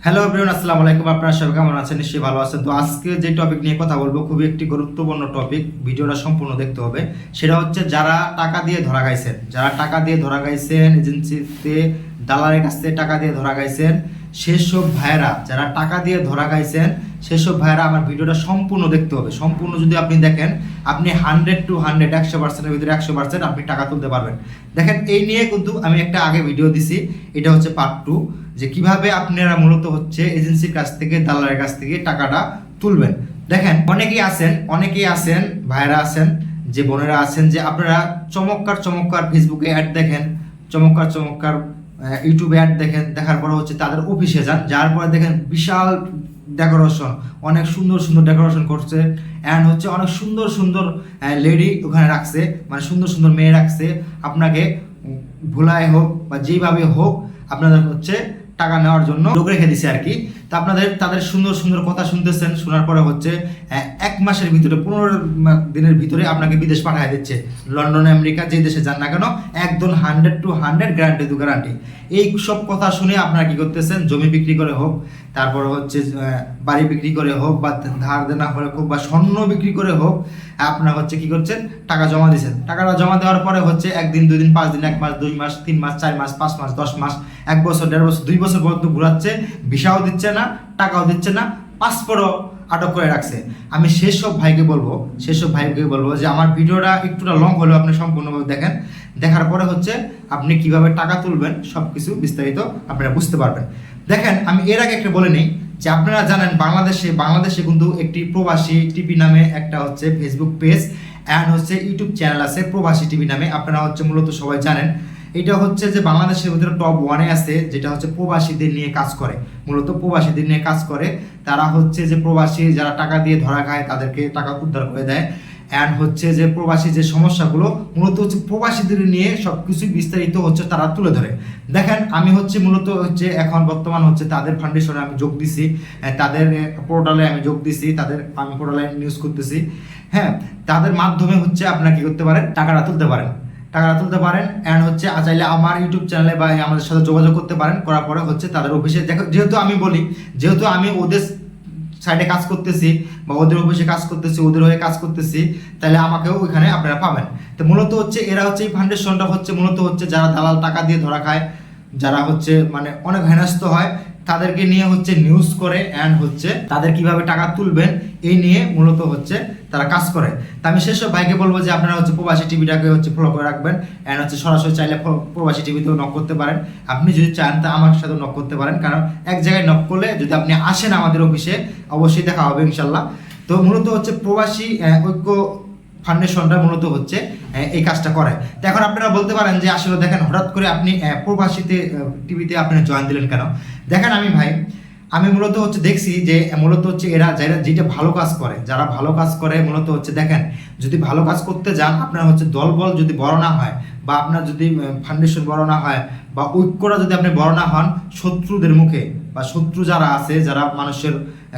Hello everyone, আসসালামু আলাইকুম। আপনারা সবাই কেমন আছেন? নিশ্চয়ই ভালো আছেন। তো আজকে যে টপিক নিয়ে কথা বলবো খুবই একটি গুরুত্বপূর্ণ টপিক, ভিডিওটা সম্পূর্ণ দেখতে হবে। সেটা হচ্ছে যারা টাকা দিয়ে ধরা খাইছেন, এজেন্সিতে দালালের কাছ থেকে টাকা দিয়ে ধরা খাইছেন, সেসব ভাইয়েরা যারা টাকা দিয়ে ধরা খাইছেন সেসব ভাইয়েরা আমার ভিডিওটা সম্পূর্ণ দেখতে হবে। সম্পূর্ণ যদি আপনি দেখেন, আপনি 100 to 100 100%-এর ভিতরে 100% আপনি টাকা তুলতে পারবেন। দেখেন, এই নিয়ে কিন্তু আমি একটা আগে ভিডিও দিছি, এটা হচ্ছে পার্ট 2, যে কিভাবে আপনারা মূলত হচ্ছে এজেন্সির কাছ থেকে, দালালের কাছ থেকে টাকাটা তুলবেন। দেখেন, অনেকেই আছেন ভাইরা আছেন, যে বোনেরা আছেন, যে আপনারা চমৎকার ফেসবুকে অ্যাড দেখেন, চমৎকার ইউটিউবে অ্যাড দেখেন, দেখার পরে হচ্ছে তাদের অফিসে যার পরে দেখেন বিশাল ডেকোরেশন, অনেক সুন্দর ডেকোরেশন করছে, অ্যান্ড হচ্ছে অনেক সুন্দর লেডি ওখানে রাখছে, মানে সুন্দর মেয়ে রাখছে। আপনাকে ভুলায় হোক বা যেইভাবে হোক আপনাদের হচ্ছে টাকা নেওয়ার জন্য লোক রেখে দিছে আর কি। তো আপনাদের তাদের সুন্দর কথা শুনতেছেন, শোনার পরে হচ্ছে 1 মাসের ভিতরে, 15 দিনের ভিতরে আপনাকে বিদেশ পাঠিয়ে দিচ্ছে। লন্ডন, আমেরিকা, যে দেশে যান না কেন, একদম 100 to 100 গ্যারান্টি। এই সব কথা শুনে আপনারা কি করতেছেন? জমি বিক্রি করে হোক, তারপর হচ্ছে বাড়ি বিক্রি করে হোক, বা ধার দেনা করে হোক, বা স্বর্ণ বিক্রি করে হোক, আপনারা হচ্ছে কি করছেন? টাকা জমা দিচ্ছেন। টাকাটা জমা দেওয়ার পরে হচ্ছে 1 দিন, 2 দিন, 5 দিন, 1 মাস, 2 মাস, 3 মাস, 4 মাস, 5 মাস, 10 মাস, 1 বছর, 1.5 বছর, 2 বছর পর্যন্ত ঘুরাচ্ছে, ভিসাও দিচ্ছে না, টাকাও দিচ্ছে না, পাসপোর্টও আটক করে রাখছে। আমি সেসব ভাইকে বলবো যে আমার ভিডিওটা একটুটা লং হলেও আপনি সম্পূর্ণভাবে দেখেন। দেখার পরে হচ্ছে আপনি কিভাবে টাকা তুলবেন সব কিছু বিস্তারিত আপনারা বুঝতে পারবেন। দেখেন, আমি এর আগে একটা বলে নিই যে আপনারা জানেন বাংলাদেশে কিন্তু একটি প্রবাসী টিভি নামে একটা হচ্ছে ফেসবুক পেজ অ্যান্ড হচ্ছে ইউটিউব চ্যানেল আছে, প্রবাসী টিভি নামে। আপনারা হচ্ছে মূলত সবাই জানেন, এটা হচ্ছে যে বাংলাদেশের ভিতরে টপ 1-এ আছে, যেটা হচ্ছে প্রবাসীদের নিয়ে কাজ করে। মূলত প্রবাসীদের নিয়ে কাজ করে, তারা হচ্ছে যে প্রবাসী যারা টাকা দিয়ে ধরা খায় তাদেরকে টাকা উদ্ধার করে দেয়, অ্যান্ড হচ্ছে যে প্রবাসী যে সমস্যাগুলো মূলত হচ্ছে প্রবাসীদের নিয়ে সব কিছু বিস্তারিত হচ্ছে তারা তুলে ধরে। দেখেন, আমি হচ্ছে মূলত হচ্ছে এখন বর্তমান হচ্ছে তাদের ফাউন্ডেশনে আমি যোগ দিছি, তাদের পোর্টালে আমি যোগ দিছি, আমি পোর্টালে নিউজ করতেছি। হ্যাঁ, তাদের মাধ্যমে হচ্ছে আপনারা কি করতে পারেন? টাকাটা তুলতে পারেন অ্যান্ড হচ্ছে চাইলে আমার ইউটিউব চ্যানেলে বা আমাদের সাথে যোগাযোগ করতে পারেন। করার পরে হচ্ছে তাদের অফিসে দেখো, যেহেতু আমি ওদের সাইডে কাজ করতেছি বা ওদের অফিসে কাজ করতেছি, ওদের হয়ে কাজ করতেছি, তাহলে আমাকেও ওইখানে আপনারা পাবেন। তো মূলত হচ্ছে এরা হচ্ছে এই ফাউন্ডেশনটা হচ্ছে মূলত হচ্ছে যারা দালাল টাকা দিয়ে ধরা খায়, যারা হচ্ছে মানে অনেক হেনস্থ হয়, তাদেরকে নিয়ে হচ্ছে নিউজ করে, অ্যান্ড হচ্ছে তাদের কিভাবে টাকা তুলবেন এই নিয়ে মূলত হচ্ছে তারা কাজ করে। তা আমি সেসব ভাইকে বলবো যে আপনারা হচ্ছে প্রবাসী টিভিটাকে হচ্ছে ফলো করে রাখবেন, অ্যান্ড হচ্ছে সরাসরি চাইলে প্রবাসী টিভিতেও নক করতে পারেন। আপনি যদি চান তা আমার সাথে নক করতে পারেন, কারণ এক জায়গায় নক করলে যদি আপনি আসেন আমাদের অফিসে অবশ্যই দেখা হবে ইনশাল্লাহ। তো মূলত হচ্ছে প্রবাসী ঐক্য ফাউন্ডেশনটা মূলত হচ্ছে এই কাজটা করে। তো এখন আপনারা বলতে পারেন যে আসলে দেখেন, হঠাৎ করে আপনি প্রবাসীতে টিভিতে আপনি জয়েন দিলেন কেন? দেখেন, আমি মূলত হচ্ছে দেখছি যে মূলত হচ্ছে এরা যেটা ভালো কাজ করে, যারা ভালো কাজ করে মূলত হচ্ছে দেখেন, যদি ভালো কাজ করতে যান, আপনার হচ্ছে দলবল যদি বড় না হয়, বা আপনার যদি ফাউন্ডেশন বড় না হয়, বা ঐক্যটা যদি আপনি বড় না হন, শত্রুদের মুখে বা শত্রু যারা আছে, যারা মানুষের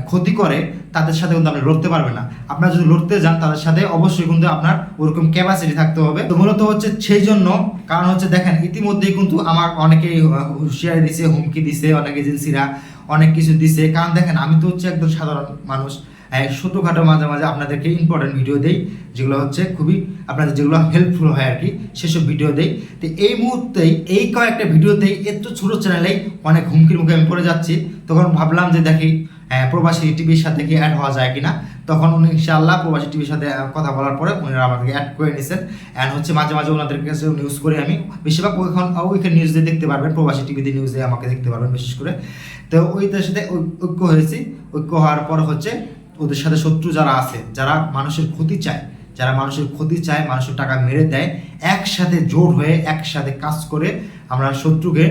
ক্ষতি করে, তাদের সাথে কিন্তু আপনি লড়তে পারবেন না। আপনার যদি লড়তে যান তাদের সাথে, অবশ্যই কিন্তু আপনার ওরকম ক্যাপাসিটি থাকতে হবে। তো মূলত হচ্ছে সেই জন্য, কারণ হচ্ছে দেখেন, ইতিমধ্যেই কিন্তু আমার অনেকেই হুঁশিয়ারি দিছে, হুমকি দিছে, অনেক এজেন্সিরা অনেক কিছু দিছে। কারণ দেখেন, আমি তো হচ্ছে একদম সাধারণ মানুষ, ছোটোখাটো মাঝে আপনাদেরকে ইম্পর্টেন্ট ভিডিও দেই, যেগুলো হচ্ছে খুবই আপনাদের যেগুলো হেল্পফুল হয় আর কি, সেসব ভিডিও দেই। তো এই মুহূর্তেই এই কয়েকটা ভিডিওতেই এত ছোটো চ্যানেলেই অনেক হুমকির মুখে আমি পড়ে যাচ্ছি। তখন ভাবলাম যে দেখি প্রবাসী টিভির সাথে কি অ্যাড হওয়া যায় কিনা। তখন উনি ইনশাআল্লাহ প্রবাসী টিভির সাথে কথা বলার পরে উনারা আমাদেরকে অ্যাড করে নিয়েছেন, অ্যান্ড হচ্ছে মাঝে ওনাদের কাছে নিউজ করে আমি বেশিরভাগ ওইখানে নিউজে দেখতে পারবেন, প্রবাসী টিভিতে নিউজে আমাকে দেখতে পারবেন বিশেষ করে। তো ওইটার সাথে ঐক্য হওয়ার পর হচ্ছে ওদের সাথে শত্রু যারা আছে, যারা মানুষের ক্ষতি চায়, মানুষের টাকা মেরে দেয়, একসাথে জোট হয়ে একসাথে কাজ করে আমরা শত্রুকে